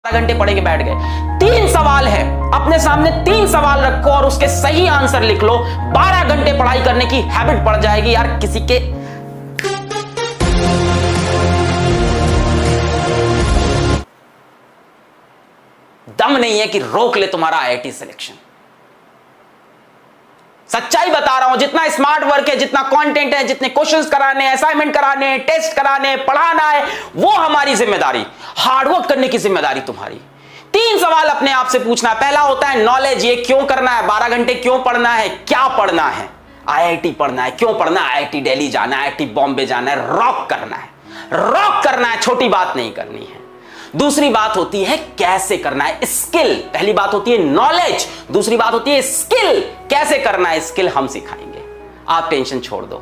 घंटे पढ़े के बैठ गए। 3 सवाल है, अपने सामने 3 सवाल रखो और उसके सही आंसर लिख लो। 12 घंटे पढ़ाई करने की हैबिट पड़ जाएगी यार। किसी के दम नहीं है कि रोक ले तुम्हारा आईआईटी सिलेक्शन। सच्चाई बता रहा हूं, जितना स्मार्ट वर्क है, जितना कंटेंट है, जितने क्वेश्चंस कराने, असाइनमेंट कराने, टेस्ट कराने, पढ़ाना है, वो हमारी जिम्मेदारी। हार्डवर्क करने की जिम्मेदारी तुम्हारी। 3 सवाल अपने आप से पूछना है। पहला होता है नॉलेज, ये क्यों करना है, 12 घंटे क्यों पढ़ना है, क्या पढ़ना है, आईआईटी पढ़ना है, क्यों पढ़ना है, आईआईटी दिल्ली जाना है, आईआईटी बॉम्बे जाना है, रॉक करना है, रॉक करना है, छोटी बात नहीं करनी है। दूसरी बात होती है कैसे करना है, स्किल। पहली बात होती है नॉलेज, दूसरी बात होती है स्किल। कैसे करना है स्किल हम सिखाएंगे, आप टेंशन छोड़ दो।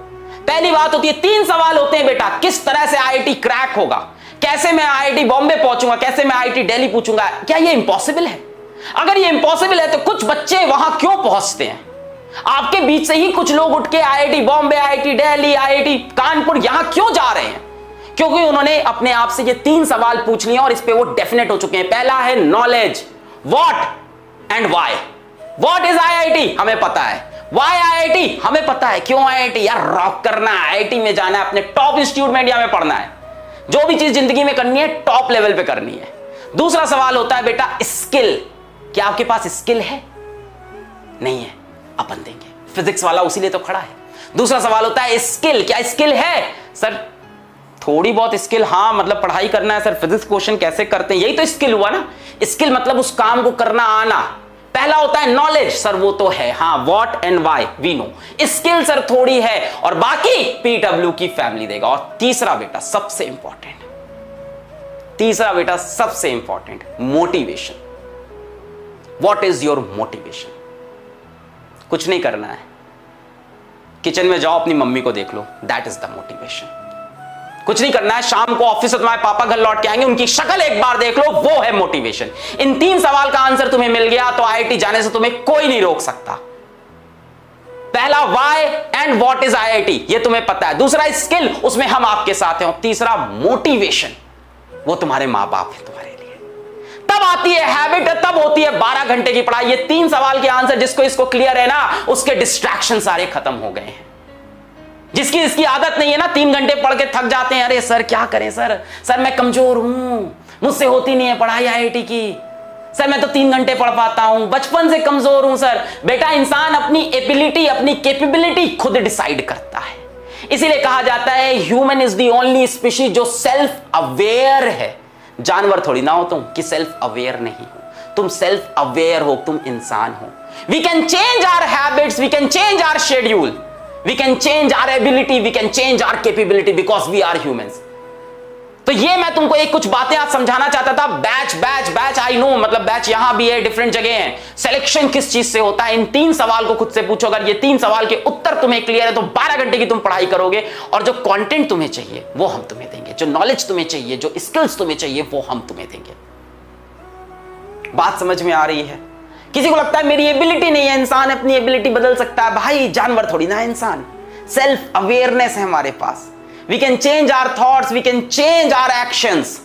पहली बात होती है 3 सवाल होते हैं बेटा, किस तरह से आईआईटी क्रैक होगा, कैसे मैं आईआईटी बॉम्बे पहुंचूंगा, कैसे मैं आईआईटी दिल्ली पूछूंगा। क्या ये इंपॉसिबल है? अगर ये इंपॉसिबल है तो कुछ बच्चे वहां क्यों पहुंचते हैं? आपके बीच से ही कुछ लोग उठ के IIT Bombay, IIT Delhi, IIT Kanpur यहां क्यों जा रहे हैं? क्योंकि उन्होंने अपने आप से ये 3 सवाल पूछ लिए और इस पे वो डेफिनेट हो चुके हैं। पहला है knowledge, what and why. What is IIT, हमें पता है। व्हाई आईआईटी, हमें पता है। क्यों आईआईटी? यार रॉक करना है, आईआईटी में जाना है, अपने टॉप इंस्टीट्यूट में इंडिया में पढ़ना है। जो भी चीज जिंदगी में करनी है टॉप लेवल पे करनी है। दूसरा सवाल होता है बेटा स्किल। क्या आपके पास स्किल है? नहीं है, अपन देंगे। फिजिक्स वाला उसी लिए तो खड़ा है। दूसरा सवाल होता है स्किल। क्या स्किल है? सर थोड़ी बहुत स्किल, हाँ मतलब पढ़ाई करना है। सर फिजिक्स क्वेश्चन कैसे करते हैं, यही तो स्किल हुआ ना। स्किल मतलब उस काम को करना आना। पहला होता है नॉलेज, सर वो तो है, हाँ what and why we know. Skill sir थोड़ी है और बाकी पीडब्ल्यू की फैमिली देगा। और तीसरा बेटा सबसे important, motivation. What is your motivation? कुछ नहीं करना है, किचन में जाओ अपनी मम्मी को देख लो, दैट इज द मोटिवेशन। कुछ नहीं करना है, शाम को ऑफिस से तुम्हारे पापा घर लौट के आएंगे, उनकी शक्ल एक बार देख लो, वो है मोटिवेशन। इन 3 सवाल का आंसर तुम्हें मिल गया तो आईआईटी जाने से तुम्हें कोई नहीं रोक सकता। पहला why and what is IIT, ये तुम्हें पता है। दूसरा स्किल, उसमें हम आपके साथ हैं। और तीसरा मोटिवेशन, वो तुम्हारे मां बाप है तुम्हारे लिए। तब आती है हैबिट, तब होती है 12 घंटे की पढ़ाई। ये 3 सवाल के आंसर जिसको इसको क्लियर है ना, उसके डिस्ट्रैक्शन सारे खत्म हो गए हैं। जिसकी इसकी आदत नहीं है ना, 3 घंटे पढ़ के थक जाते हैं, अरे सर क्या करें सर मैं कमजोर हूं, मुझसे होती नहीं है पढ़ाई आईआईटी की, सर मैं तो 3 घंटे पढ़ पाता हूं, बचपन से कमजोर हूं। सर बेटा इंसान अपनी एबिलिटी, अपनी कैपेबिलिटी खुद डिसाइड करता है। इसीलिए कहा जाता है human is the only species जो सेल्फ अवेयर है। जानवर थोड़ी ना हो तुम कि सेल्फ अवेयर नहीं हो, तुम सेल्फ अवेयर हो, तुम इंसान हो। We can change our habits, we can change our schedule, we can change our ability, we can change our capability because we are humans। तो ये मैं तुमको एक कुछ बातें आज समझाना चाहता था। बैच आई नो, मतलब बैच यहां भी है, डिफरेंट जगह है। सिलेक्शन किस चीज से होता है, इन 3 सवाल को खुद से पूछो। अगर ये 3 सवाल के उत्तर तुम्हें क्लियर है तो 12 घंटे की तुम पढ़ाई करोगे और जो कंटेंट तुम्हें चाहिए वो हम तुम्हें देंगे, जो नॉलेज तुम्हें चाहिए, जो स्किल्स तुम्हें चाहिए वो हम तुम्हें देंगे। बात समझ में आ रही है? किसी को लगता है मेरी एबिलिटी नहीं है, इंसान अपनी एबिलिटी बदल सकता है। भाई जानवर थोड़ी ना इंसान, सेल्फ अवेयरनेस है हमारे पास। We can change our thoughts, we can change our actions.